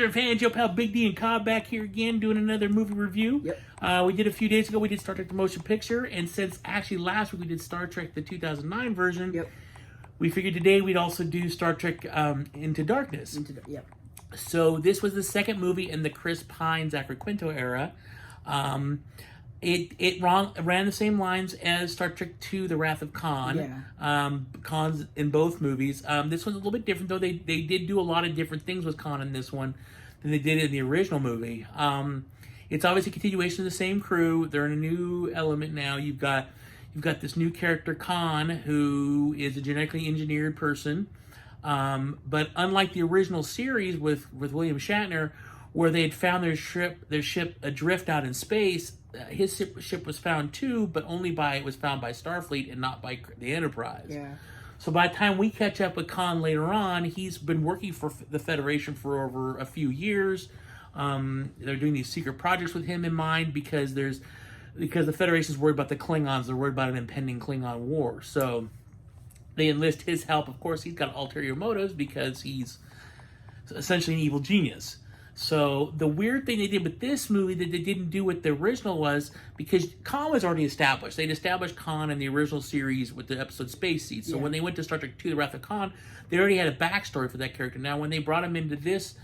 Treasure fans, your pal Big D and Cobb back here again doing another movie review. Yep. We did a few days ago, we did Star Trek The Motion Picture, and since actually last week we did Star Trek the 2009 version, Yep. we figured today we'd also do Star Trek Into Darkness. Yep. So this was the second movie in the Chris Pine, Zachary Quinto era. It ran the same lines as Star Trek II: The Wrath of Khan. Yeah. Khan's in both movies. This one's a little bit different, though. They did do a lot of different things with Khan in this one than they did in the original movie. It's obviously a continuation of the same crew. They're in a new element now. You've got this new character, Khan, who is a genetically engineered person. But unlike the original series with William Shatner, where they had found their ship adrift out in space, his ship was found too, but it was found by Starfleet and not by the Enterprise. Yeah. So by the time we catch up with Khan later on, he's been working for the Federation for over a few years. They're doing these secret projects with him in mind because the Federation's worried about the Klingons. They're worried about an impending Klingon war. So they enlist his help. Of course, he's got ulterior motives because he's essentially an evil genius. So the weird thing they did with this movie that they didn't do with the original was because Khan was already established. They'd established Khan in the original series with the episode Space Seed. So when they went to Star Trek II: The Wrath of Khan, they already had a backstory for that character. Now when they brought him into this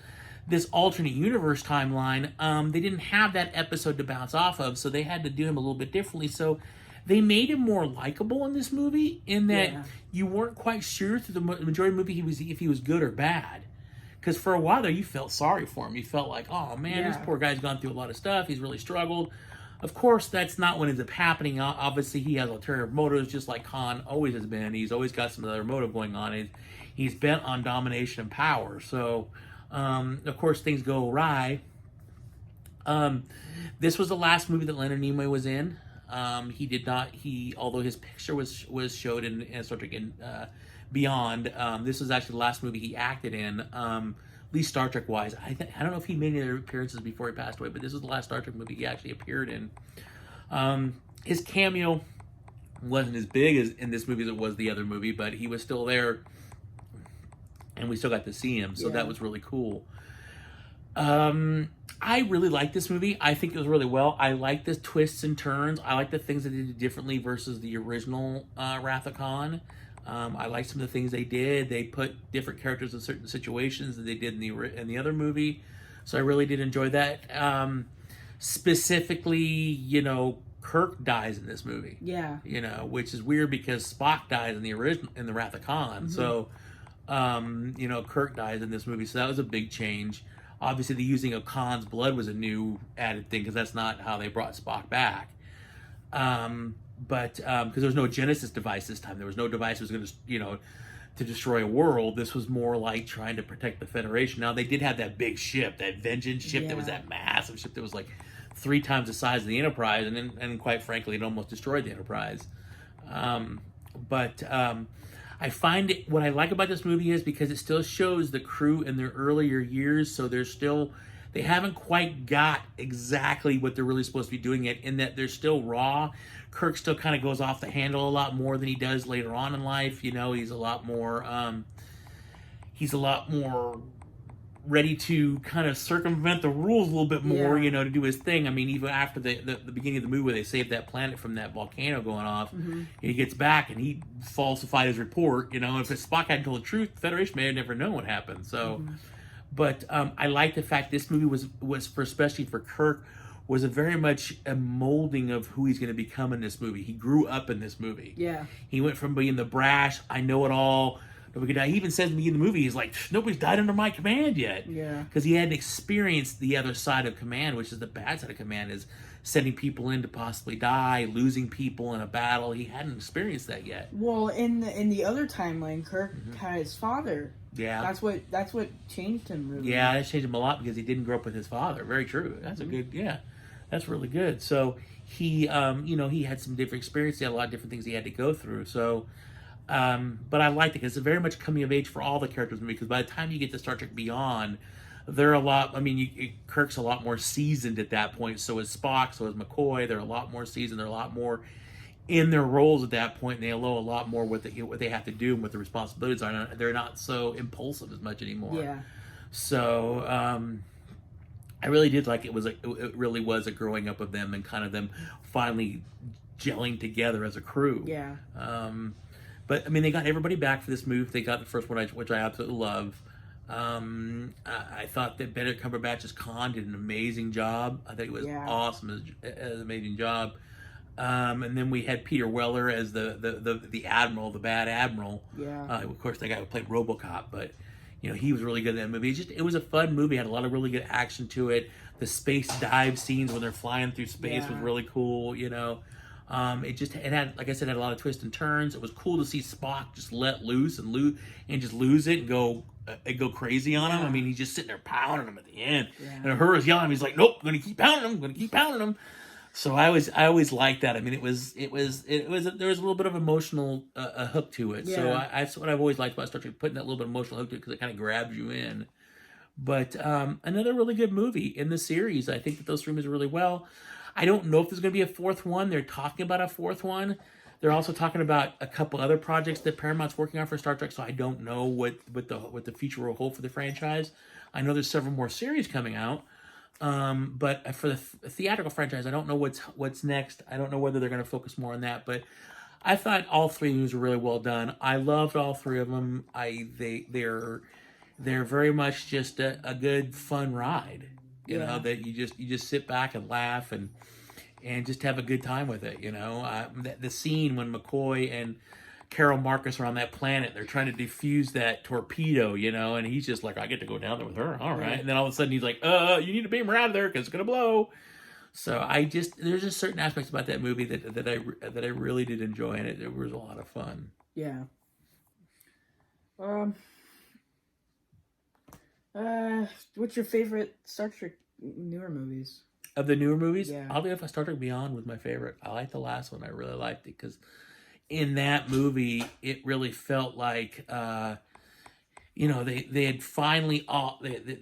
alternate universe timeline, they didn't have that episode to bounce off of, so they had to do him a little bit differently. So they made him more likable in this movie in that you weren't quite sure through the majority of the movie if he was good or bad. Because for a while there, you felt sorry for him. You felt like, oh man, this poor guy's gone through a lot of stuff. He's really struggled. Of course, that's not what ends up happening. Obviously, he has ulterior motives, just like Khan always has been. He's always got some other motive going on. He's bent on domination and power. So, of course, things go awry. This was the last movie that Leonard Nimoy was in. Although his picture was showed in Star Trek Beyond, this was actually the last movie he acted in, at least Star Trek wise. I don't know if he made any other appearances before he passed away, but this was the last Star Trek movie he actually appeared in. His cameo wasn't as big as in this movie as it was the other movie, but he was still there, and we still got to see him, so that was really cool. I really like this movie. I think it was really well. I like the twists and turns. I like the things that they did differently versus the original Wrath of Khan. I like some of the things they did. They put different characters in certain situations than they did in the other movie. So I really did enjoy that. Specifically, Kirk dies in this movie. Yeah. Which is weird because Spock dies in the Wrath of Khan. Mm-hmm. So, Kirk dies in this movie. So that was a big change. Obviously, the using of Khan's blood was a new added thing because that's not how they brought Spock back. But because there was no Genesis device this time, there was no device that was going to, to destroy a world. This was more like trying to protect the Federation. Now they did have that big ship, that Vengeance ship, that was that massive ship that was like 3 times the size of the Enterprise, and quite frankly, it almost destroyed the Enterprise. I find what I like about this movie is because it still shows the crew in their earlier years, so they haven't quite got exactly what they're really supposed to be doing yet, in that they're still raw. Kirk still kind of goes off the handle a lot more than he does later on in life. He's a lot more ready to kind of circumvent the rules a little bit more, to do his thing. I mean, even after the beginning of the movie where they saved that planet from that volcano going off, he gets back and he falsified his report. If Spock hadn't told the truth, the Federation may have never known what happened. So, but I like the fact this movie was especially for Kirk, was very much a molding of who he's going to become in this movie. He grew up in this movie. Yeah. He went from being the brash, I know it all, nobody could die. He even says in the movie, he's like, nobody's died under my command yet. Yeah. Because he hadn't experienced the other side of command, which is the bad side of command, is sending people in to possibly die, losing people in a battle. He hadn't experienced that yet. Well, in the other timeline, Kirk had his father. Yeah. That's what changed him, really. Yeah, that changed him a lot because he didn't grow up with his father. Very true. That's a good, that's really good. So he, he had some different experience. He had a lot of different things he had to go through. So, but I liked it because it's very much coming of age for all the characters in the movie. Because by the time you get to Star Trek Beyond, they're a lot. I mean, Kirk's a lot more seasoned at that point. So is Spock. So is McCoy. They're a lot more seasoned. They're a lot more in their roles at that point. And they know a lot more what they have to do and what the responsibilities are. They're not so impulsive as much anymore. Yeah. So I really did like it. It really was a growing up of them and kind of them finally gelling together as a crew. Yeah. But I mean, they got everybody back for this move. They got the first one, which I absolutely love. I thought that Benedict Cumberbatch's Khan did an amazing job. I think it was awesome, as an amazing job. And then we had Peter Weller as the admiral, the bad admiral. Yeah. Of course, the guy who played RoboCop, but he was really good in that movie. It was a fun movie. It had a lot of really good action to it. The space dive scenes when they're flying through space was really cool. It had, like I said, had a lot of twists and turns. It was cool to see Spock just let loose and just lose it and go crazy on him. I mean, he's just sitting there pounding him at the end, and Uhura's yelling him. He's like, "Nope, I'm gonna keep pounding him. I'm gonna keep pounding him." So I always liked that. I mean, there was a little bit of emotional hook to it. So that's what I've always liked about Star Trek, putting that little bit of emotional hook to it, because it kind of grabs you in. But another really good movie in the series. I think that those three movies are really well. I don't know if there's going to be a fourth one. They're talking about a fourth one. They're also talking about a couple other projects that Paramount's working on for Star Trek. So I don't know what the future will hold for the franchise. I know there's several more series coming out. But for the theatrical franchise, I don't know what's next. I don't know whether they're going to focus more on that. But I thought all three movies were really well done. I loved all three of them. They're very much just a good fun ride. You know, that you just sit back and laugh and just have a good time with it. The scene when McCoy and Carol Marcus are on that planet, they're trying to defuse that torpedo, and he's just like, I get to go down there with her, all right. And then all of a sudden he's like, you need to beam her out of there because it's gonna blow. So there's just certain aspects about that movie that I really did enjoy, and it was a lot of fun. Yeah. What's your favorite Star Trek newer movies? Of the newer movies, Yeah. I'll go if Star Trek Beyond was my favorite. I liked the last one. I really liked it because in that movie, it really felt like, they had finally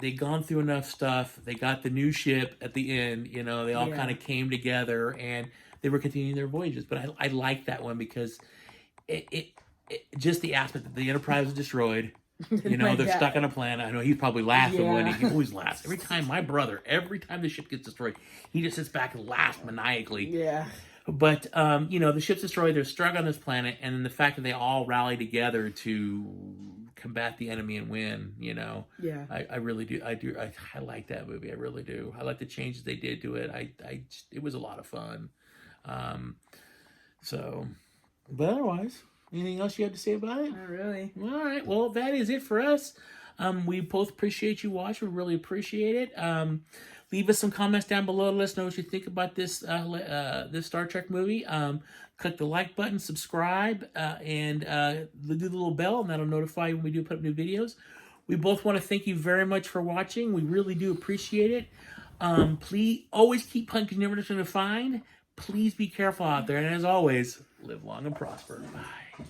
they'd gone through enough stuff. They got the new ship at the end. They all kind of came together and they were continuing their voyages. But I liked that one because it just the aspect that the Enterprise was destroyed. They're stuck on a planet. I know he's probably laughing when he always laughs. Every time the ship gets destroyed, he just sits back and laughs maniacally. Yeah. But, the ship's destroyed, they're stuck on this planet, and then the fact that they all rally together to combat the enemy and win, Yeah. I really do. I like that movie. I really do. I like the changes they did to it. It was a lot of fun. But otherwise, anything else you have to say about it? Not really. All right. Well, that is it for us. We both appreciate you watching. We really appreciate it. Leave us some comments down below to let us know what you think about this Star Trek movie. Click the like button, subscribe, and do the little bell, and that'll notify you when we do put up new videos. We both want to thank you very much for watching. We really do appreciate it. Please always keep hunting, never to find. Please be careful out there, and as always, live long and prosper. Bye.